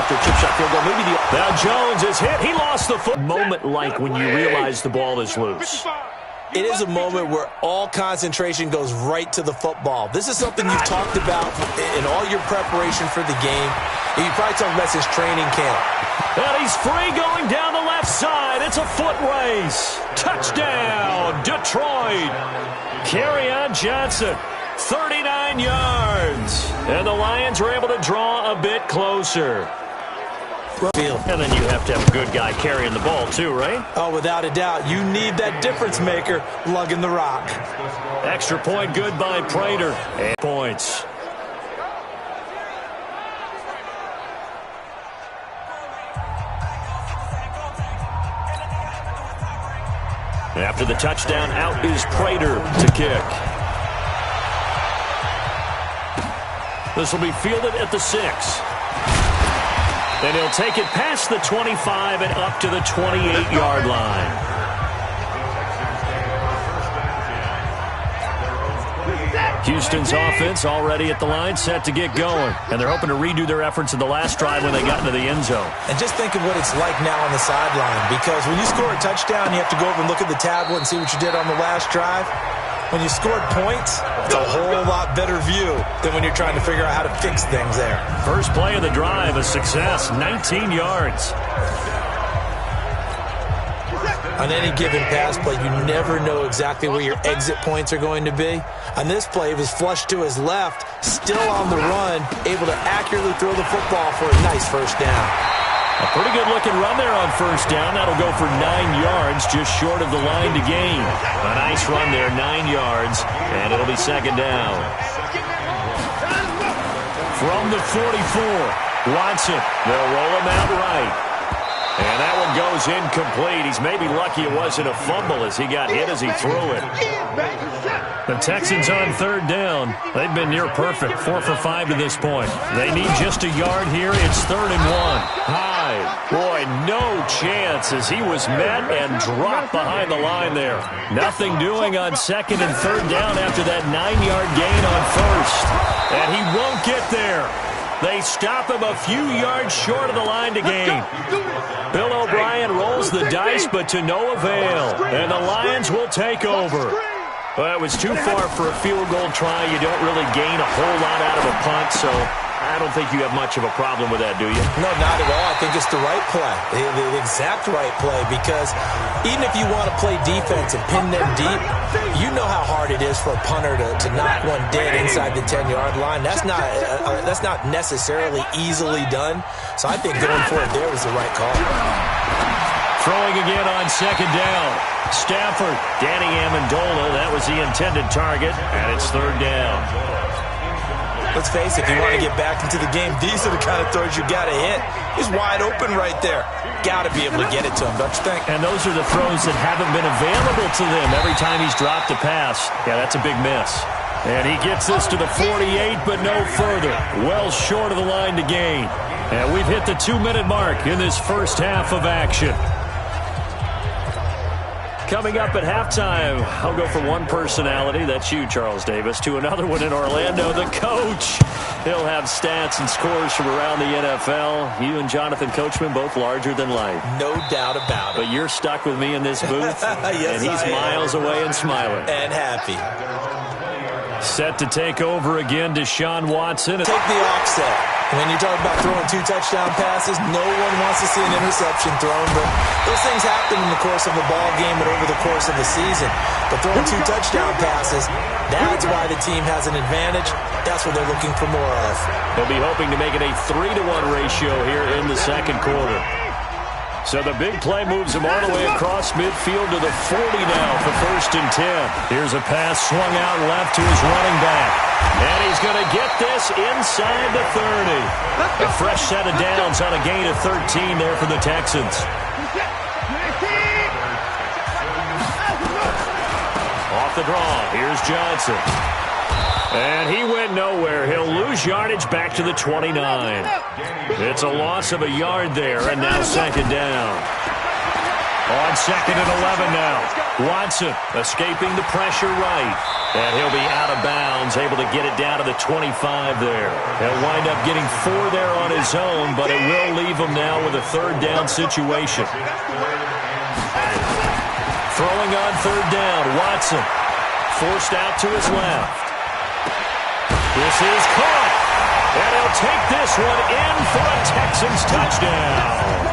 after a chip shot field goal. Maybe now Jones is hit. He lost the foot. Moment like when you realize the ball is loose. It is a moment where all concentration goes right to the football. This is something you've talked about in all your preparation for the game. And you probably talked about since training camp. And he's free going down the left side. It's a foot race. Touchdown, Detroit. Kerryon Johnson, 39 yards. And the Lions were able to draw a bit closer. And then you have to have a good guy carrying the ball too, right? Oh, without a doubt. You need that difference maker lugging the rock. Extra point good by Prater. 8 points. After the touchdown, out is Prater to kick. This will be fielded at the 6. And he'll take it past the 25 and up to the 28-yard line. Houston's offense already at the line, set to get going. And they're hoping to redo their efforts in the last drive when they got into the end zone. And just think of what it's like now on the sideline. Because when you score a touchdown, you have to go over and look at the tablet and see what you did on the last drive. When you scored points, it's a whole lot better view than when you're trying to figure out how to fix things there. First play of the drive, a success, 19 yards. On any given pass play, you never know exactly where your exit points are going to be. On this play, it was flushed to his left, still on the run, able to accurately throw the football for a nice first down. A pretty good-looking run there on first down. That'll go for 9 yards, just short of the line to gain. A nice run there, 9 yards, and it'll be second down. From the 44, Watson. They'll roll him out right. And that one goes incomplete. He's maybe lucky it wasn't a fumble as he got hit as he threw it. The Texans on third down. They've been near perfect, 4 for 5 to this point. They need just a yard here. It's 3rd and 1. High. Boy, no chance as he was met and dropped behind the line there. Nothing doing on 2nd and 3rd down after that 9-yard gain on first. And he won't get there. They stop him a few yards short of the line to gain. Bill O'Brien rolls the dice, but to no avail. And the Lions will take over. Well, it was too far for a field goal try. You don't really gain a whole lot out of a punt, so I don't think you have much of a problem with that, do you? No, not at all. I think it's the right play, the exact right play, because even if you want to play defense and pin them deep, you know how hard it is for a punter to knock one dead inside the 10-yard line. That's not necessarily easily done. So I think going for it there was the right call. Throwing again on 2nd down. Stafford, Danny Amendola, that was the intended target, and it's 3rd down. Let's face it, if you want to get back into the game, these are the kind of throws you got to hit. He's wide open right there. Got to be able to get it to him, don't you think? And those are the throws that haven't been available to them every time he's dropped a pass. Yeah, that's a big miss. And he gets this to the 48, but no further. Well short of the line to gain. And we've hit the 2-minute mark in this first half of action. Coming up at halftime, I'll go from one personality, that's you, Charles Davis, to another one in Orlando, the coach. He'll have stats and scores from around the NFL. You and Jonathan Coachman, both larger than life. No doubt about it. But you're stuck with me in this booth, yes, and he's miles away and smiling. And happy. Set to take over again, Deshaun Watson. Take the offset. When you talk about throwing 2 touchdown passes, no one wants to see an interception thrown, but those things happen in the course of a ball game and over the course of the season. But throwing 2 touchdown passes, that's why the team has an advantage. That's what they're looking for more of. They'll be hoping to make it a 3-to-1 ratio here in the second quarter. So the big play moves him all the way across midfield to the 40 now for 1st and 10. Here's a pass swung out left to his running back. And he's going to get this inside the 30. A fresh set of downs on a gain of 13 there for the Texans. Off the draw, here's Johnson. And he went nowhere. He'll lose yardage back to the 29. It's a loss of a yard there, and now 2nd down. On 2nd and 11 now. Watson escaping the pressure right. And he'll be out of bounds, able to get it down to the 25 there. He'll wind up getting 4 there on his own, but it will leave him now with a third down situation. Throwing on third down, Watson. Forced out to his left. This is caught. And he'll take this one in for a Texans touchdown.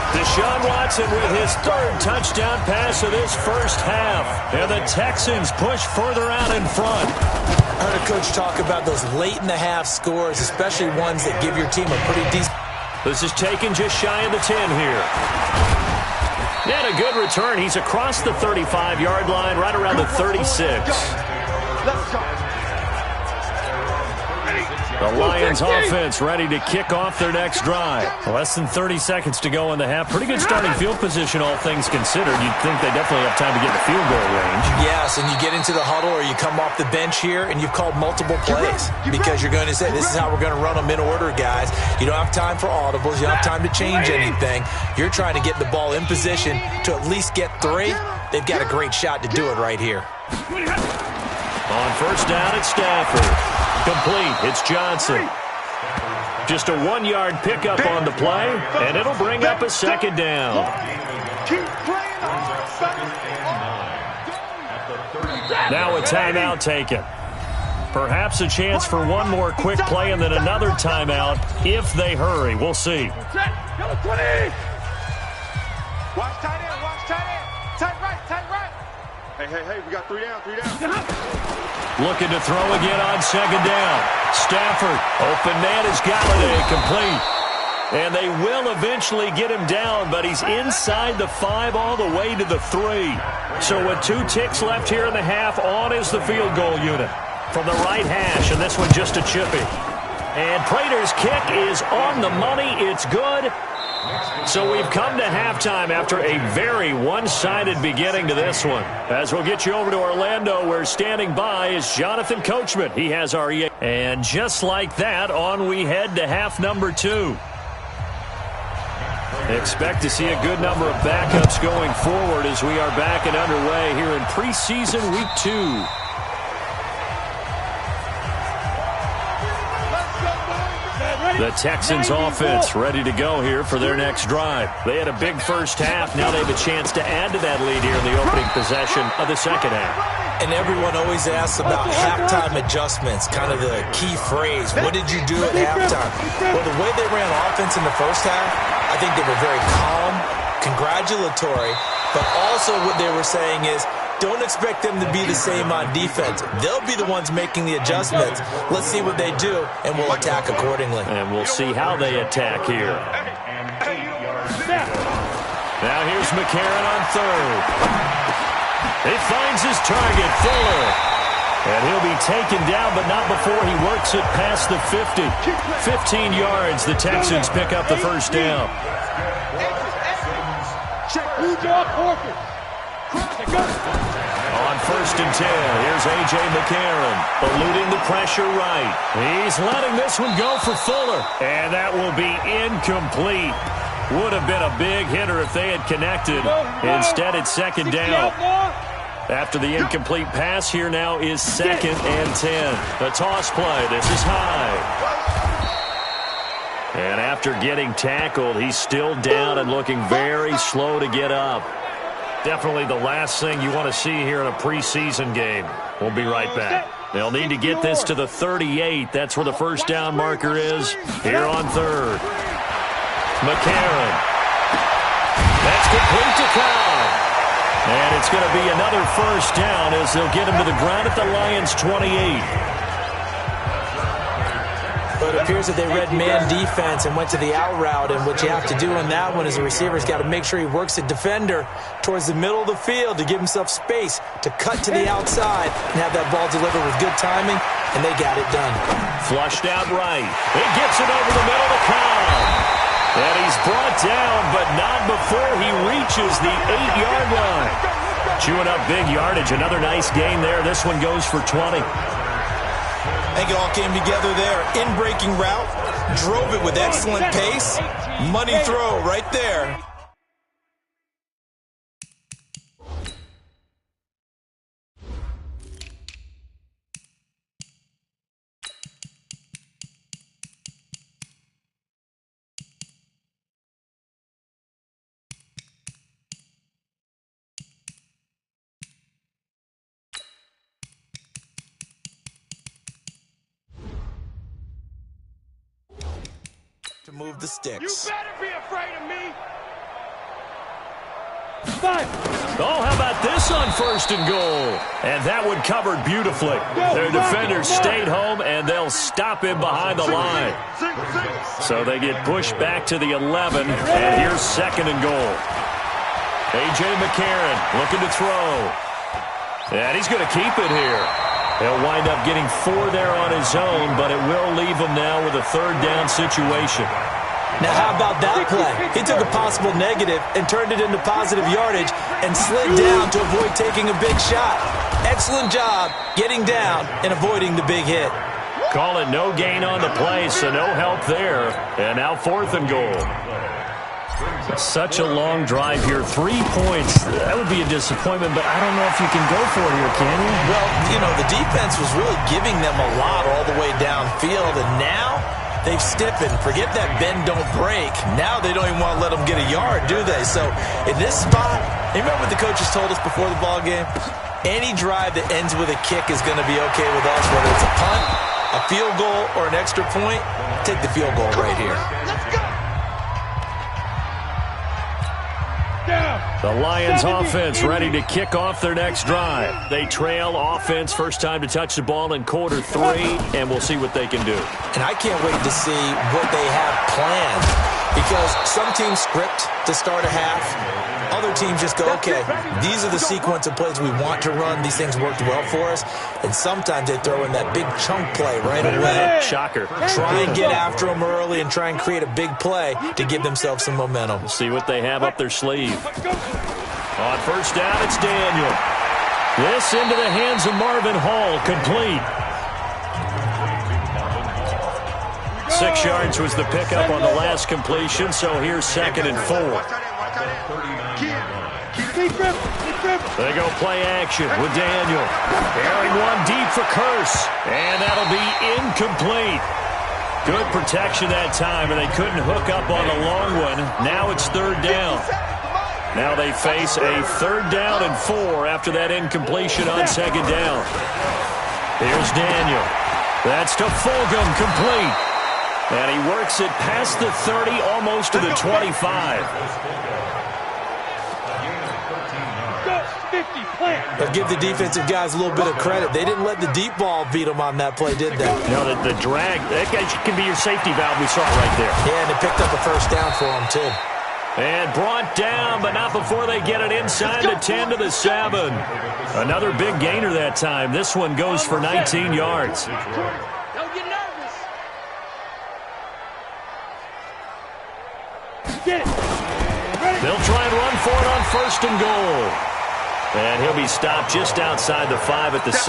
Deshaun Watson with his third touchdown pass of this first half. And the Texans push further out in front. I heard a coach talk about those late-in-the-half scores, especially ones that give your team a pretty decent... This is taken just shy of the 10 here. And a good return. He's across the 35-yard line, right around the 36. Let's go. The Lions offense ready to kick off their next drive. Less than 30 seconds to go in the half. Pretty good starting field position, all things considered. You'd think they definitely have time to get in the field goal range. Yes, and you get into the huddle or you come off the bench here and you've called multiple plays because you're going to say, this is how we're going to run them in order, guys. You don't have time for audibles. You don't have time to change anything. You're trying to get the ball in position to at least get 3. They've got a great shot to do it right here. On first down, it's Stafford. Complete. It's Johnson. Just a 1-yard pickup on the play, and it'll bring up a second down. Now a timeout taken. Perhaps a chance for one more quick play and then another timeout if they hurry. We'll see. Watch tight end, watch tight end. Tight right, tight right. Hey, we got 3 down, 3 down. Looking to throw again on second down. Stafford, open man is Galladay, complete. And they will eventually get him down, but he's inside the 5 all the way to the 3. So with 2 ticks left here in the half, on is the field goal unit. From the right hash, and this one just a chippy. And Prater's kick is on the money. It's good. So we've come to halftime after a very one-sided beginning to this one. As we'll get you over to Orlando, where standing by is Jonathan Coachman. He has our EA. And just like that, on we head to half number 2. Expect to see a good number of backups going forward as we are back and underway here in preseason week 2. The Texans offense ready to go here for their next drive. They had a big first half. Now they have a chance to add to that lead here in the opening possession of the second half. And everyone always asks about halftime adjustments, kind of the key phrase. What did you do at halftime? Well, the way they ran offense in the first half, I think they were very calm, congratulatory, but also what they were saying is, don't expect them to be the same on defense. They'll be the ones making the adjustments. Let's see what they do, and we'll attack accordingly. And we'll see how they attack here. Now here's McCarron on third. He finds his target, Fuller. And he'll be taken down, but not before he works it past the 50. 15 yards, the Texans pick up the first down. On first and 10, here's A.J. McCarron, eluding the pressure right. He's letting this one go for Fuller, and that will be incomplete. Would have been a big hitter if they had connected. Instead, it's second down. After the incomplete pass, here now is second and 10. The toss play, this is high. And after getting tackled, he's still down and looking very slow to get up. Definitely the last thing you want to see here in a preseason game. We'll be right back. They'll need to get this to the 38. That's where the first down marker is here on third. McCarron. That's complete to Cobb. And it's going to be another first down as they'll get him to the ground at the Lions' 28. But it appears that they read man defense and went to the out route, and what you have to do on that one is the receiver's got to make sure he works the defender towards the middle of the field to give himself space to cut to the outside and have that ball delivered with good timing, and they got it done. Flushed out right. He gets it over the middle to Cobb. And he's brought down, but not before he reaches the 8-yard line. Chewing up big yardage. Another nice gain there. This one goes for 20. I think it all came together there. In-breaking route, drove it with excellent pace. Money throw right there. To move the sticks. You better be afraid of me. Oh, how about this on 1st and goal? And that one covered beautifully. Their defenders stayed home, and they'll stop him behind the line. So they get pushed back to the 11, and here's 2nd and goal. A.J. McCarron looking to throw. And he's going to keep it here. He'll wind up getting 4 there on his own, but it will leave him now with a 3rd down situation. Now, how about that play? He took a possible negative and turned it into positive yardage and slid down to avoid taking a big shot. Excellent job getting down and avoiding the big hit. Call it no gain on the play, so no help there. And now 4th and goal. Such a long drive here. 3 points. That would be a disappointment, but I don't know if you can go for it here, can you? Well, you know, the defense was really giving them a lot all the way downfield, and now they've stiffened. Forget that bend, don't break. Now they don't even want to let them get a yard, do they? So in this spot, you remember what the coaches told us before the ball game? Any drive that ends with a kick is going to be okay with us, whether it's a punt, a field goal, or an extra point. Take the field goal right here. Let's go. The Lions offense ready to kick off their next drive. They trail offense, first time to touch the ball in quarter 3, and we'll see what they can do. And I can't wait to see what they have planned, because some teams script to start a half. Other teams just go, okay, these are the sequence of plays we want to run. These things worked well for us. And sometimes they throw in that big chunk play right away. Shocker. Try and get after them early and try and create a big play to give themselves some momentum. We'll see what they have up their sleeve. On 1st down, it's Daniel. This into the hands of Marvin Hall, complete. 6 yards was the pickup on the last completion, so here's 2nd and 4. They go play action with Daniel. Airing one deep for Curse, and that'll be incomplete. Good protection that time, and they couldn't hook up on the long one. Now it's 3rd down. Now they face a 3rd down and 4 after that incompletion on 2nd down. Here's Daniel. That's to Fulgham, complete. And he works it past the 30, almost to the 25. But give the defensive guys a little bit of credit. They didn't let the deep ball beat them on that play, did they? No, the drag, that can be your safety valve. We saw it right there. Yeah, and they picked up a 1st down for them, too. And brought down, but not before they get it inside the 10 to the 7. Another big gainer that time. This one goes for 19 yards. Don't get nervous. They'll try and run for it on 1st and goal. And he'll be stopped just outside the 5 at the 6.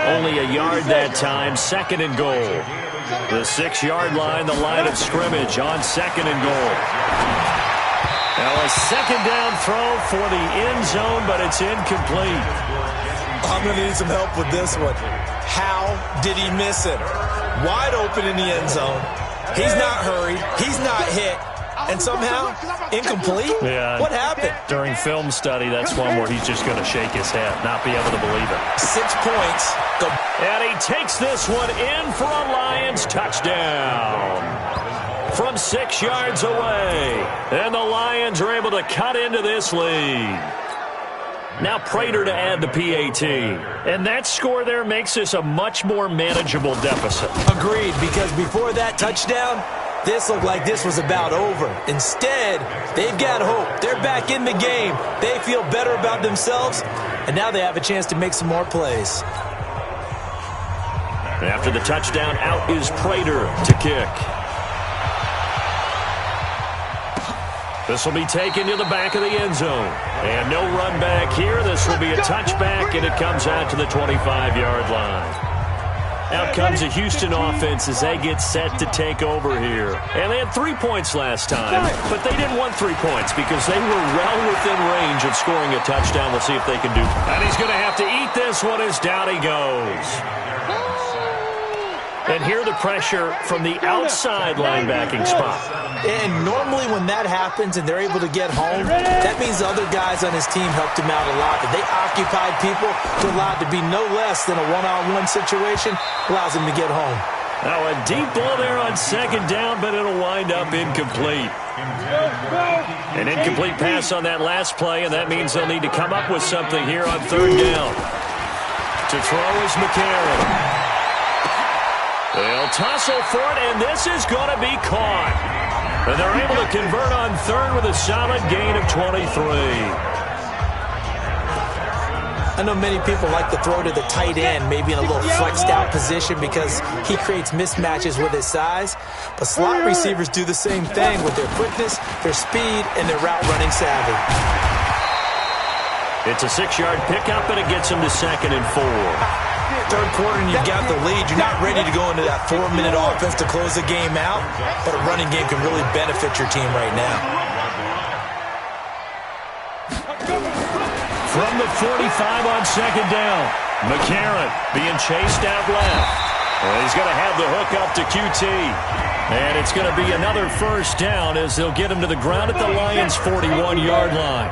Only a yard that time, 2nd and goal. The 6-yard line, the line of scrimmage on 2nd and goal. Now a 2nd down throw for the end zone, but it's incomplete. I'm going to need some help with this one. How did he miss it? Wide open in the end zone. He's not hurried. He's not hit. And somehow, incomplete? Yeah. What happened? During film study, that's one where he's just going to shake his head, not be able to believe it. 6 points. And he takes this one in for a Lions touchdown. From 6 yards away. And the Lions are able to cut into this lead. Now Prater to add the PAT. And that score there makes this a much more manageable deficit. Agreed, because before that touchdown, this looked like this was about over. Instead, they've got hope. They're back in the game. They feel better about themselves, and now they have a chance to make some more plays. After the touchdown, out is Prater to kick. This will be taken to the back of the end zone. And no run back here. This will be a touchback, and it comes out to the 25-yard line. Out comes the Houston offense as they get set to take over here. And they had 3 points last time, but they didn't want 3 points because they were well within range of scoring a touchdown. We'll see if they can do that. And he's going to have to eat this one as down he goes. And here the pressure from the outside linebacking spot. And normally when that happens and they're able to get home, that means the other guys on his team helped him out a lot. But they occupied people to allow it to be no less than a one-on-one situation, allows him to get home. Now a deep ball there on second down, but it'll wind up incomplete. An incomplete pass on that last play, and that means they'll need to come up with something here on third down. To throw is McCarron. They'll tussle for it, and this is going to be caught. And they're able to convert on third with a solid gain of 23. I know many people like to throw to the tight end, maybe in a little flexed out position because he creates mismatches with his size. But slot receivers do the same thing with their quickness, their speed, and their route running savvy. It's a 6-yard pickup, and it gets him to 2nd and 4. Third quarter and you've got the lead. You're not ready to go into that 4-minute offense to close the game out, but a running game can really benefit your team right now. From the 45 on second down, McCarron being chased out left. Well, he's going to have the hook up to QT. And it's going to be another first down as they'll get him to the ground at the Lions' 41-yard line.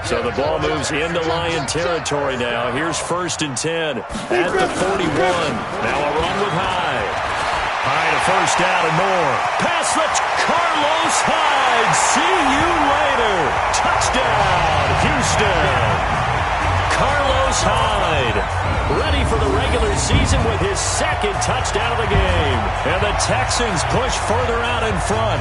So the ball moves into Lion territory now. Here's 1st and 10 at the 41. Now a run with Hyde. Hyde a first down and more. Pass that's Carlos Hyde. See you later. Touchdown, Houston. Carlos Hyde ready for the regular season with his 2nd touchdown of the game. And the Texans push further out in front.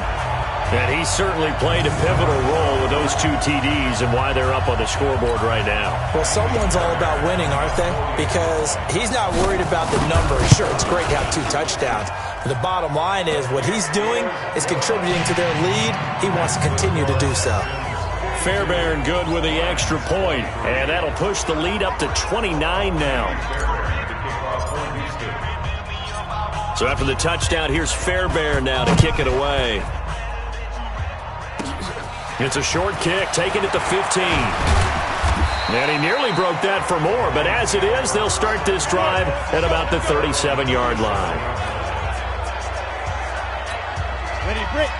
And he certainly played a pivotal role with those 2 TDs and why they're up on the scoreboard right now. Well, someone's all about winning, aren't they? Because he's not worried about the numbers. Sure, it's great to have 2 touchdowns. But the bottom line is what he's doing is contributing to their lead. He wants to continue to do so. Fairbairn good with the extra point. And that'll push the lead up to 29 now. So after the touchdown, here's Fairbairn now to kick it away. It's a short kick, taken at the 15. And he nearly broke that for more, but as it is, they'll start this drive at about the 37-yard line.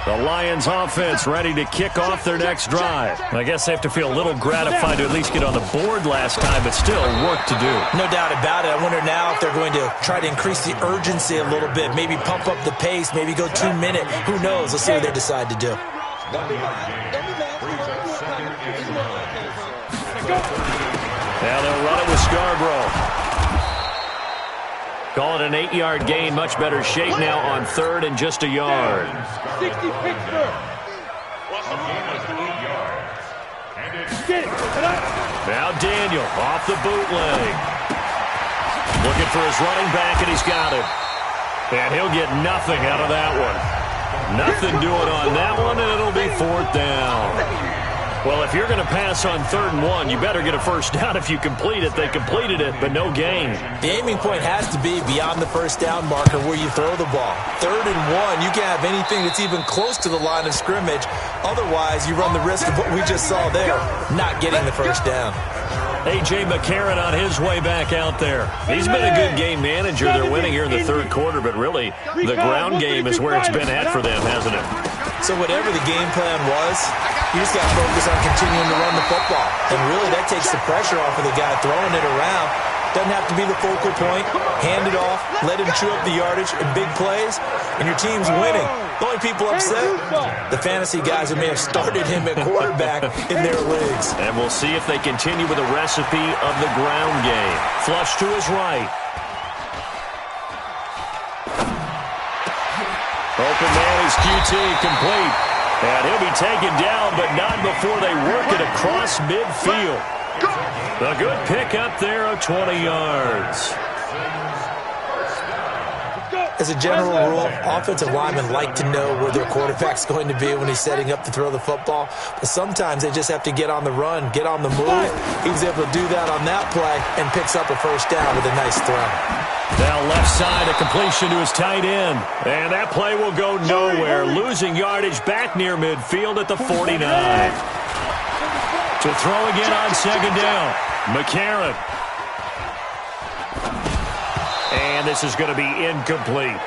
The Lions offense ready to kick off their next drive. I guess they have to feel a little gratified to at least get on the board last time, but still work to do. No doubt about it. I wonder now if they're going to try to increase the urgency a little bit, maybe pump up the pace, maybe go 2 minute. Who knows? Let's see what they decide to do. Now they'll run it with Scarborough. Call it an 8-yard gain. Much better shape now on third and just a yard. Now Daniel off the bootleg. Looking for his running back, and he's got it. And he'll get nothing out of that one. Nothing doing on that one, and it'll be 4th down. Well, if you're going to pass on 3rd and 1, you better get a first down if you complete it. They completed it, but no gain. The aiming point has to be beyond the first down marker where you throw the ball. 3rd and 1, you can't have anything that's even close to the line of scrimmage. Otherwise, you run the risk of what we just saw there, not getting the first down. A.J. McCarron on his way back out there. He's been a good game manager. They're winning here in the 3rd quarter, but really, the ground game is where it's been at for them, hasn't it? So whatever the game plan was, you just got to focus on continuing to run the football. And really, that takes the pressure off of the guy throwing it around. Doesn't have to be the focal point. Hand it off, let him chew up the yardage in big plays, and your team's winning. The only people upset, the fantasy guys who may have started him at quarterback in their leagues. And we'll see if they continue with the recipe of the ground game. Flush to his right. Open man is QT, complete. And he'll be taken down, but not before they work it across midfield. A good pickup there of 20 yards. As a general rule, offensive linemen like to know where their quarterback's going to be when he's setting up to throw the football. But sometimes they just have to get on the run, get on the move. He was able to do that on that play and picks up a first down with a nice throw. Now left side, a completion to his tight end. And that play will go nowhere. Losing yardage back near midfield at the 49. To throw again on second down. McCarron. And this is going to be incomplete.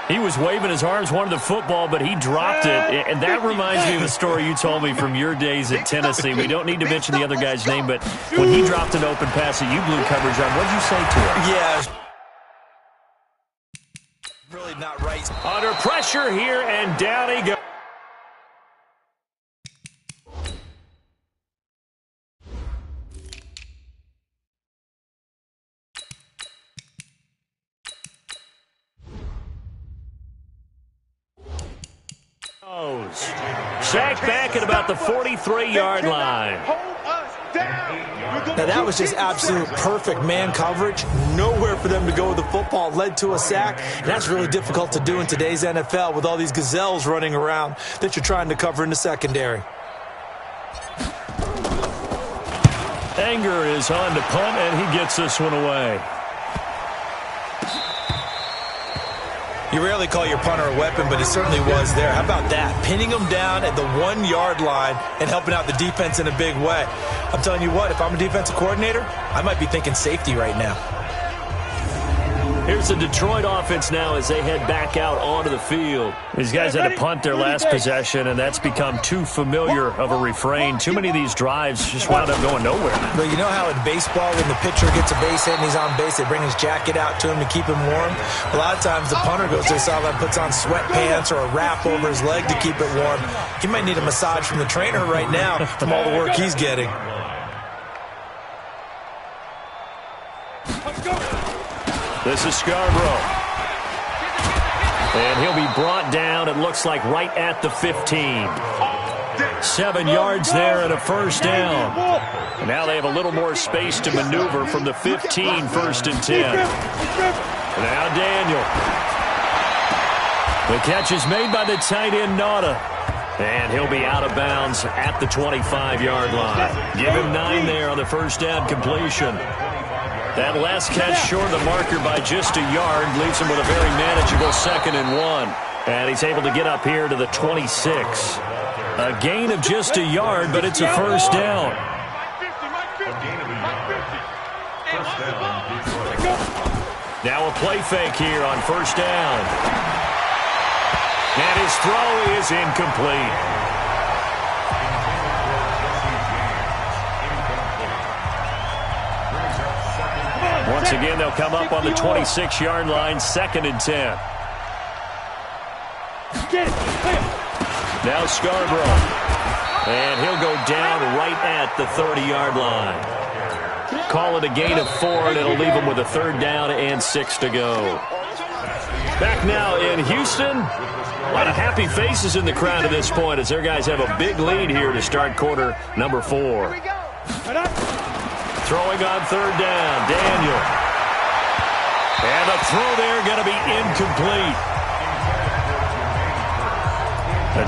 He was waving his arms, wanted the football, but he dropped it. And that reminds me of a story you told me from your days at Tennessee. We don't need to mention the other guy's name, but when he dropped an open pass that you blew coverage on, what did you say to him? Yeah. Under pressure here, and down he goes. Sacked back at about the 43-yard line. Now, that was just absolute perfect man coverage. Nowhere for them to go with the football. Led to a sack. And that's really difficult to do in today's NFL with all these gazelles running around that you're trying to cover in the secondary. Anger is on to punt, and he gets this one away. You rarely call your punter a weapon, but he certainly was there. How about that? Pinning him down at the 1-yard line and helping out the defense in a big way. I'm telling you what, if I'm a defensive coordinator, I might be thinking safety right now. Here's the Detroit offense now as they head back out onto the field. These guys had to punt their last possession, and that's become too familiar of a refrain. Too many of these drives just wound up going nowhere. But you know how in baseball, when the pitcher gets a base hit and he's on base, they bring his jacket out to him to keep him warm? A lot of times the punter goes to the sideline, puts on sweatpants or a wrap over his leg to keep it warm. He might need a massage from the trainer right now from all the work he's getting. This is Scarborough. And he'll be brought down, it looks like, right at the 15. 7 yards there and a first down. And now they have a little more space to maneuver from the 15, 1st and 10. Now Daniel. The catch is made by the tight end, Nauta. And he'll be out of bounds at the 25-yard line. Give him 9 there on the first down completion. That last catch short of the marker by just a yard leaves him with a very manageable 2nd and 1. And he's able to get up here to the 26. A gain of just a yard, but it's a first down. Now a play fake here on first down. And his throw is incomplete. Once again, they'll come up on the 26-yard line, 2nd and 10. Now Scarborough. And he'll go down right at the 30-yard line. Call it a gain of 4, and it'll leave him with a 3rd down and 6 to go. Back now in Houston. A lot of happy faces in the crowd at this point as their guys have a big lead here to start quarter number 4. Throwing on 3rd down, Daniel. And the throw there going to be incomplete.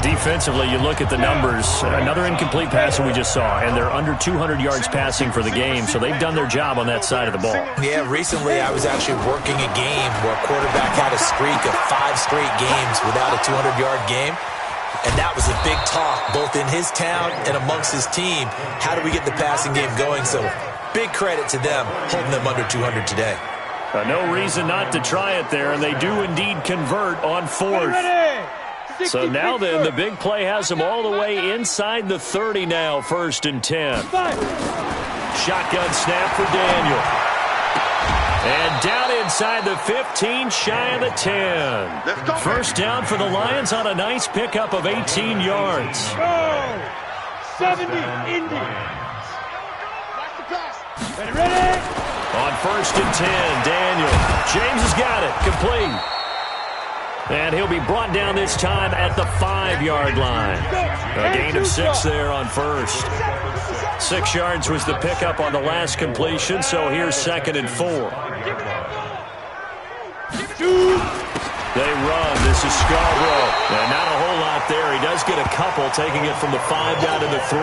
Defensively, you look at the numbers. Another incomplete pass that we just saw, and they're under 200 yards passing for the game, so they've done their job on that side of the ball. Yeah, recently I was actually working a game where a quarterback had a streak of 5 straight games without a 200-yard game. And that was a big talk, both in his town and amongst his team. How do we get the passing game going? So big credit to them, holding them under 200 today. No reason not to try it there, and they do indeed convert on 4th. So now then, the big play has them all the way inside the 30 now, 1st and 10. Shotgun snap for Daniel. And down inside the 15, shy of the 10. First down for the Lions on a nice pickup of 18 yards. 70, Indy. Ready? On 1st and 10, Daniel. James has got it. Complete. And he'll be brought down this time at the 5-yard line. A gain of 6 there on 1st. 6 yards was the pickup on the last completion, so here's 2nd and 4. They run. This is Scarborough. And not a whole lot there. He does get a couple, taking it from the 5 down to the 3.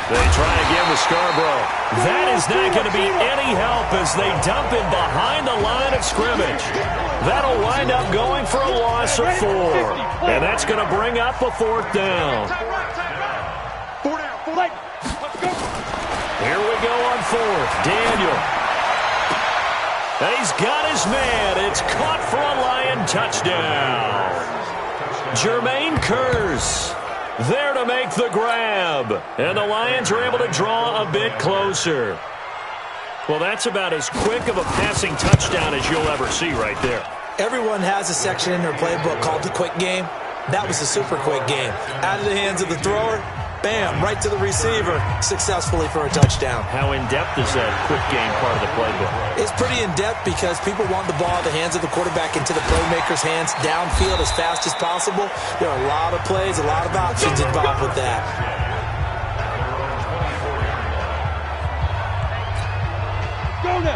They try again with Scarborough. That is not going to be any help as they dump him behind the line of scrimmage. That'll wind up going for a loss of 4. And that's going to bring up a 4th down. Here we go on 4th. Daniel. And he's got his man. It's caught for a Lion touchdown. Jermaine Kearse. There to make the grab. And the Lions are able to draw a bit closer. Well, that's about as quick of a passing touchdown as you'll ever see right there. Everyone has a section in their playbook called the quick game. That was a super quick game. Out of the hands of the thrower, bam, right to the receiver, successfully for a touchdown. How in-depth is that quick game part of the playbook? It's pretty in-depth because people want the ball in the hands of the quarterback into the playmaker's hands downfield as fast as possible. There are a lot of plays, a lot of options involved with that.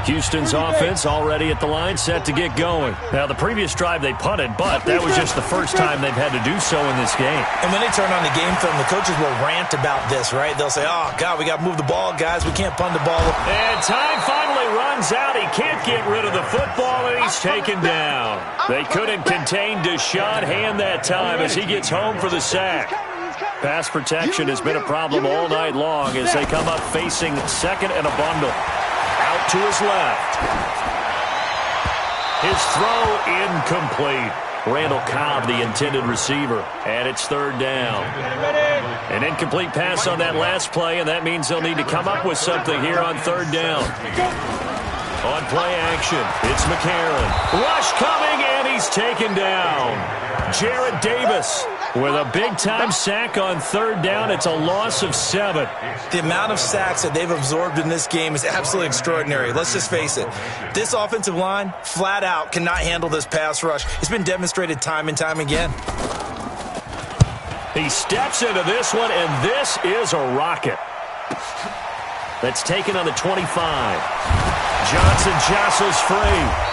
Houston's offense already at the line, set to get going. Now, the previous drive they punted, but that was just the first time they've had to do so in this game. And when they turn on the game film, the coaches will rant about this, right? They'll say, oh, God, we got to move the ball, guys. We can't punt the ball. And time finally runs out. He can't get rid of the football, and he's taken down. They couldn't contain Deshaun Hand that time as he gets home for the sack. Pass protection has been a problem all night long as they come up facing second and a bundle. Out to his left. His throw incomplete. Randall Cobb, the intended receiver, and it's third down. An incomplete pass on that last play, and that means they'll need to come up with something here on third down. On play action, it's McCarron. Rush coming, and he's taken down. Jarrad Davis with a big-time sack on third down. It's a loss of 7. The amount of sacks that they've absorbed in this game is absolutely extraordinary. Let's just face it. This offensive line, flat out, cannot handle this pass rush. It's been demonstrated time and time again. He steps into this one, and this is a rocket. That's taken on the 25. Johnson jostles free.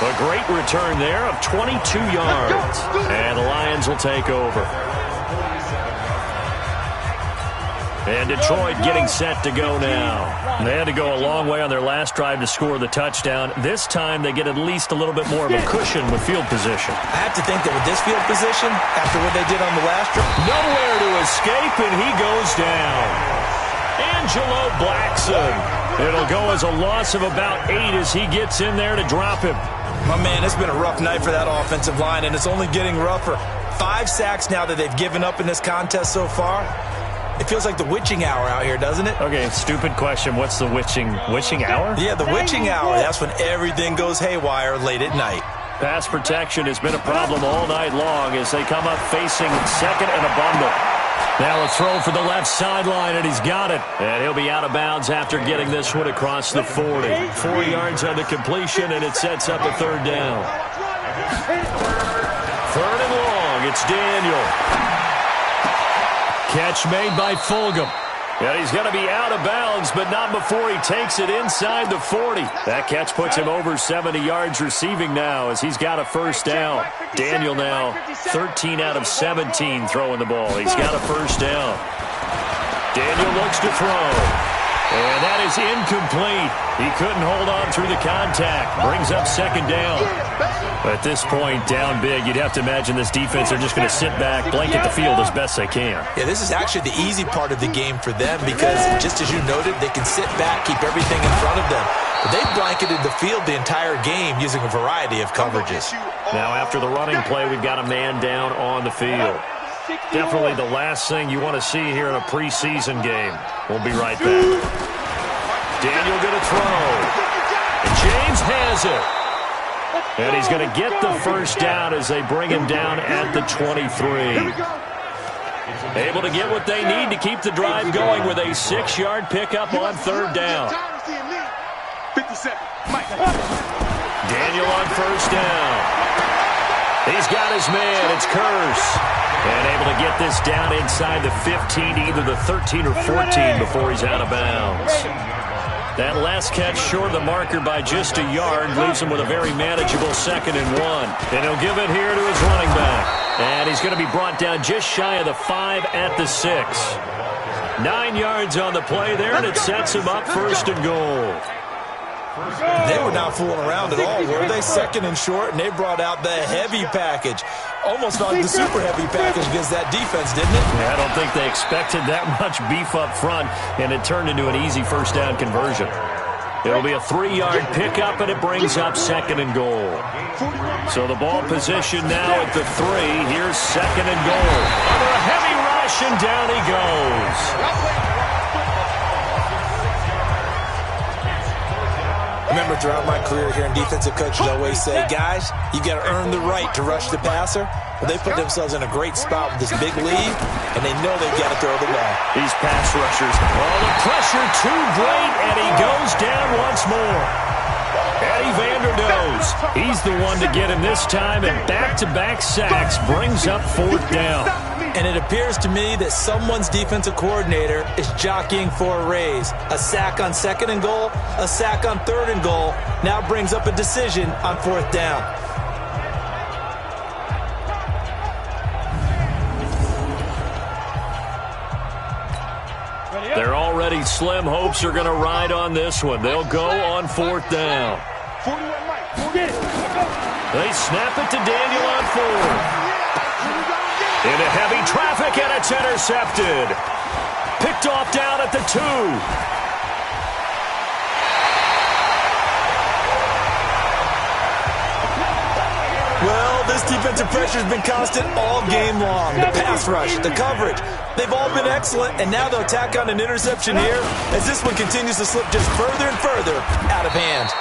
A great return there of 22 yards. And the Lions will take over. And Detroit getting set to go now. They had to go a long way on their last drive to score the touchdown. This time they get at least a little bit more of a cushion with field position. I have to think that with this field position, after what they did on the last drive, nowhere to escape, and he goes down. Angelo Blackson. It'll go as a loss of about 8 as he gets in there to drop him. My man, it's been a rough night for that offensive line, and it's only getting rougher. 5 sacks now that they've given up in this contest so far. It feels like the witching hour out here, doesn't it? Okay, stupid question. What's the witching hour? Yeah, the witching hour. That's when everything goes haywire late at night. Pass protection has been a problem all night long as they come up facing second and a bundle. Now a throw for the left sideline, and he's got it. And he'll be out of bounds after getting this one across the 40. 4 yards on the completion, and it sets up a third down. Third and long, it's Daniel. Catch made by Fulgham. And he's going to be out of bounds, but not before he takes it inside the 40. That catch puts him over 70 yards receiving now as he's got a first down. Daniel now 13 out of 17 throwing the ball. He's got a first down. Daniel looks to throw. And that is incomplete. He couldn't hold on through the contact. Brings up second down. At this point, down big, you'd have to imagine this defense are just going to sit back, blanket the field as best they can. Yeah, this is actually the easy part of the game for them because, just as you noted, they can sit back, keep everything in front of them. But they've blanketed the field the entire game using a variety of coverages. Now, after the running play, we've got a man down on the field. Definitely the last thing you want to see here in a preseason game. We'll be right back. Daniel going to throw. And James has it. And he's going to get the first down as they bring him down at the 23. Able to get what they need to keep the drive going with a 6-yard pickup on third down. Daniel on first down. He's got his man. It's Curse. And able to get this down inside the 15, either the 13 or 14 before he's out of bounds. That last catch short of the marker by just a yard leaves him with a very manageable 2nd and 1. And he'll give it here to his running back. And he's going to be brought down just shy of the 5 at the 6. 9 yards on the play there, and it sets him up first and goal. They were not fooling around at all, were they? 2nd and short, and they brought out the heavy package. Almost like the super heavy package against that defense, didn't it? Yeah, I don't think they expected that much beef up front, and it turned into an easy first down conversion. It'll be a 3-yard pickup, and it brings up 2nd and goal. So the ball position now at the 3. Here's 2nd and goal. Under a heavy run. rush, and down he goes. Remember, throughout my career here in defensive coaching, I always say, guys, you got to earn the right to rush the passer. Well, they put themselves in a great spot with this big lead, and they know they've got to throw the ball. These pass rushers, oh, the pressure too great, and he goes down once more. Eddie Vanderdoes, he's the one to get him this time, and back-to-back sacks brings up 4th down. And it appears to me that someone's defensive coordinator is jockeying for a raise. A sack on 2nd and goal, a sack on 3rd and goal, now brings up a decision on 4th down. They're already slim hopes are going to ride on this one. They'll go on 4th down. They snap it to Daniel on 4th. Into heavy traffic, and it's intercepted. Picked off down at the 2. Well, this defensive pressure has been constant all game long. The pass rush, the coverage, they've all been excellent, and now they'll tack on an interception here as this one continues to slip just further and further out of hand.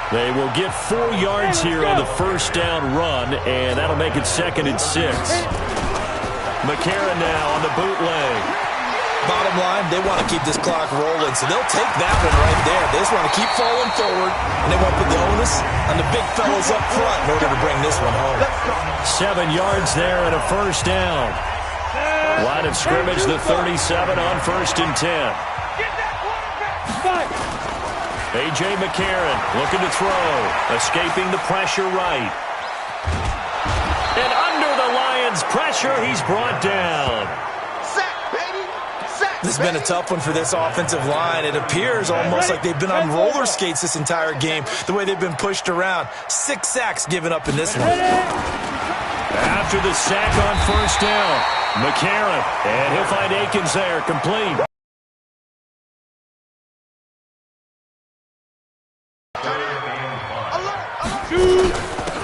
They will get 4 yards here on the 1st down run, and that'll make it 2nd and 6. McCarron now on the bootleg. Bottom line, they want to keep this clock rolling, so they'll take that one right there. They just want to keep falling forward, and they want to put the onus on the big fellas up front in order to bring this one home. 7 yards there and a 1st down. Line of scrimmage, the 37 on 1st and 10. A.J. McCarron looking to throw, escaping the pressure right. And under the Lions' pressure, he's brought down. This has been a tough one for this offensive line. It appears almost like they've been on roller skates this entire game, the way they've been pushed around. 6 sacks given up in this one. After the sack on 1st down, McCarron, and he'll find Akins there, complete.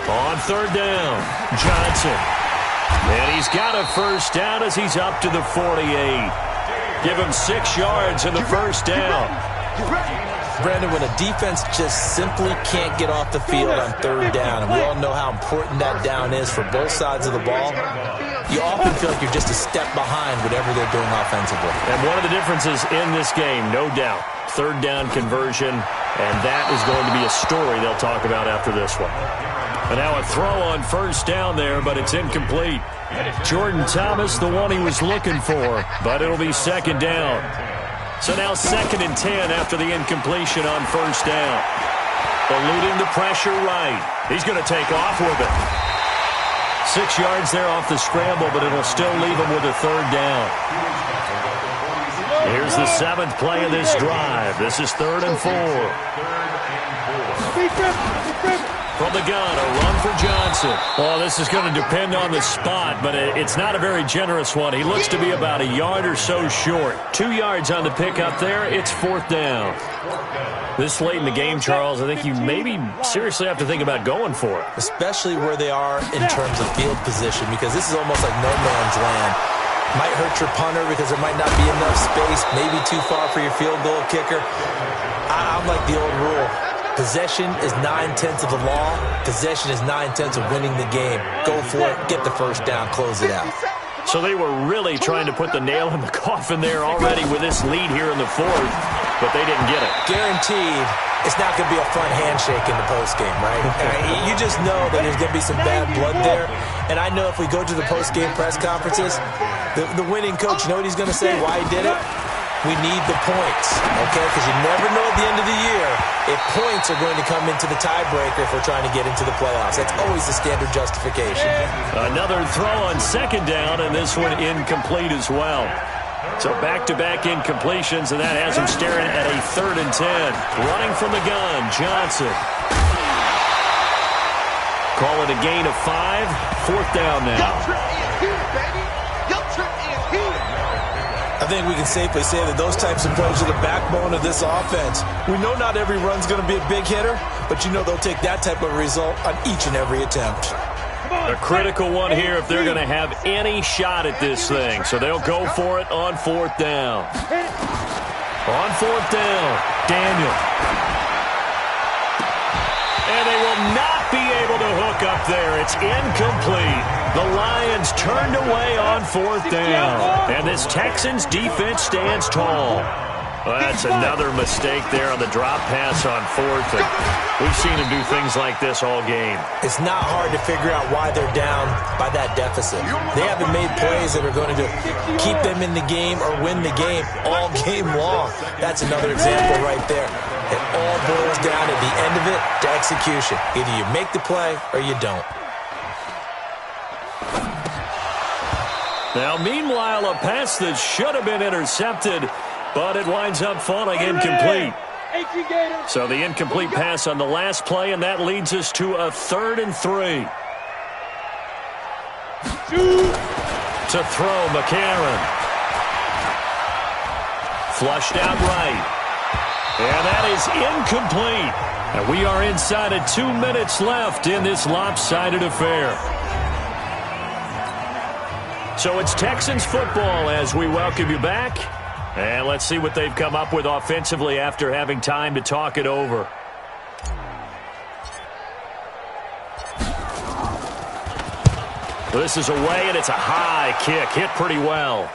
On 3rd down, Johnson. And he's got a 1st down as he's up to the 48. Give him 6 yards in the 1st down. Brandon, when a defense just simply can't get off the field on 3rd down, and we all know how important that down is for both sides of the ball, you often feel like you're just a step behind whatever they're doing offensively. And one of the differences in this game, no doubt, 3rd down conversion, and that is going to be a story they'll talk about after this one. And now a throw on 1st down there, but it's incomplete. Jordan Thomas, the one he was looking for, but it'll be 2nd down. So now 2nd and 10 after the incompletion on 1st down. Eluding the pressure right. He's going to take off with it. 6 yards there off the scramble, but it'll still leave him with a 3rd down. Here's the 7th play of this drive. This is 3rd and 4. From the gun, a run for Johnson. Well, this is going to depend on the spot, but it's not a very generous one. He looks to be about a yard or so short. 2 yards on the pickup there. It's 4th down. This late in the game, Charles, I think you maybe seriously have to think about going for it. Especially where they are in terms of field position, because this is almost like no man's land. Might hurt your punter because there might not be enough space, maybe too far for your field goal kicker. I'm like the old rule. Possession is 9/10 of the law. Possession is 9/10 of winning the game. Go for it. Get the 1st down. Close it out. So they were really trying to put the nail in the coffin there already with this lead here in the 4th, but they didn't get it. Guaranteed it's not going to be a fun handshake in the postgame, right? You just know that there's going to be some bad blood there. And I know if we go to the postgame press conferences, the winning coach, you know what he's going to say, why he did it? We need the points, okay? Because you never know at the end of the year if points are going to come into the tiebreaker if we're trying to get into the playoffs. That's always the standard justification. Another throw on 2nd down, and this one incomplete as well. So back-to-back incompletions, and that has him staring at a 3rd and 10. Running from the gun, Johnson. Call it a gain of 5. 4th down now. I think we can safely say that those types of plays are the backbone of this offense. We know not every run's going to be a big hitter, but you know they'll take that type of result on each and every attempt. A critical one here if they're going to have any shot at this thing. So they'll go for it on 4th down. On 4th down, Daniel. And they will not be able to hook up there. It's incomplete. The Lions turned away on 4th down. And this Texans defense stands tall. Well, that's another mistake there on the drop pass on 4th. And we've seen him do things like this all game. It's not hard to figure out why they're down by that deficit. They haven't made plays that are going to keep them in the game or win the game all game long. That's another example right there. It all boils down at the end of it to execution. Either you make the play or you don't. Now, meanwhile, a pass that should have been intercepted, but it winds up falling incomplete. So the incomplete pass on the last play, and that leads us to a 3rd and 3. To throw, McCarron. Flushed out right. And that is incomplete. And we are inside of 2 minutes left in this lopsided affair. So it's Texans football as we welcome you back. And let's see what they've come up with offensively after having time to talk it over. This is away, and it's a high kick. Hit pretty well.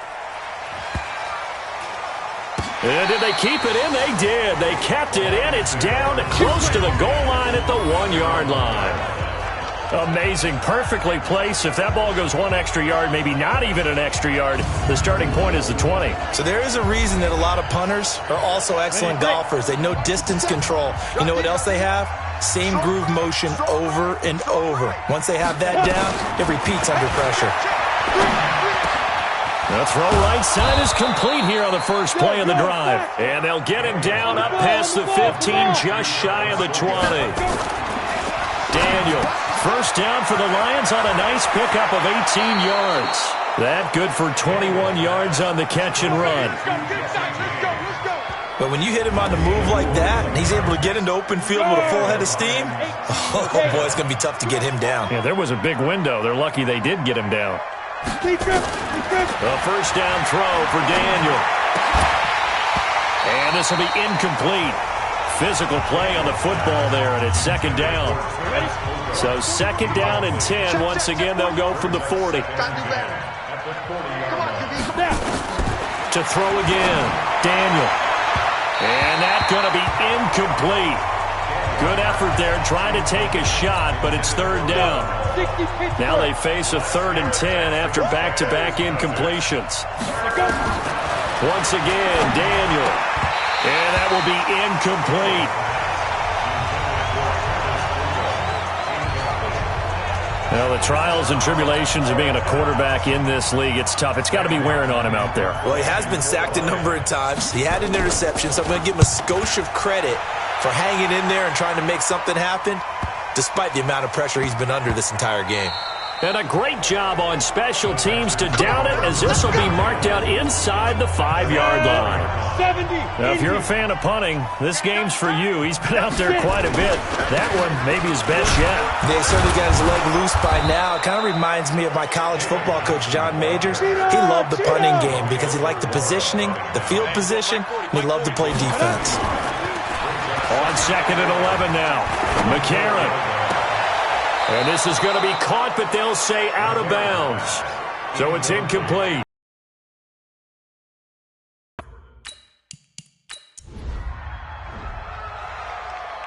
And did they keep it in? They did. They kept it in. It's down close to the goal line at the 1-yard line. Amazing. Perfectly placed. If that ball goes 1 extra yard, maybe not even an extra yard, the starting point is the 20. So there is a reason that a lot of punters are also excellent golfers. They know distance control. You know what else they have? Same groove motion over and over. Once they have that down, it repeats under pressure. The throw right side is complete here on the first play of the drive. And they'll get him down up past the 15, just shy of the 20. Daniel, first down for the Lions on a nice pickup of 18 yards. That good for 21 yards on the catch and run. But when you hit him on the move like that, and he's able to get into open field with a full head of steam, oh boy, it's going to be tough to get him down. Yeah, there was a big window. They're lucky they did get him down. A first down throw for Daniel. And this will be incomplete. Physical play on the football there, and it's 2nd down. So 2nd down and 10. Once again, they'll go from the 40. To throw again, Daniel. And that's going to be incomplete. Good effort there, trying to take a shot, but it's 3rd down. Now they face a 3rd and 10 after back-to-back incompletions. Once again, Daniel. And that will be incomplete. Well, the trials and tribulations of being a quarterback in this league, it's tough. It's got to be wearing on him out there. Well, he has been sacked a number of times. He had an interception, so I'm going to give him a skosh of credit for hanging in there and trying to make something happen, despite the amount of pressure he's been under this entire game. And a great job on special teams to down it, as this will be marked out inside the 5-yard line. Now, if you're a fan of punting, this game's for you. He's been out there quite a bit. That one may be his best yet. They certainly got his leg loose by now. It kind of reminds me of my college football coach, John Majors. He loved the punting game because he liked the positioning, the field position, and he loved to play defense. On 2nd and 11 now, McCarron. And this is going to be caught, but they'll say out of bounds. So it's incomplete.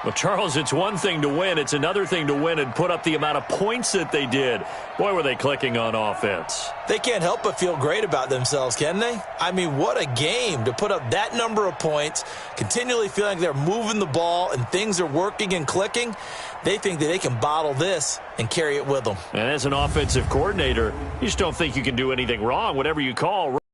Well, Charles, it's one thing to win. It's another thing to win and put up the amount of points that they did. Boy, were they clicking on offense. They can't help but feel great about themselves, can they? I mean, what a game to put up that number of points, continually feeling like they're moving the ball and things are working and clicking. They think that they can bottle this and carry it with them. And as an offensive coordinator, you just don't think you can do anything wrong, whatever you call.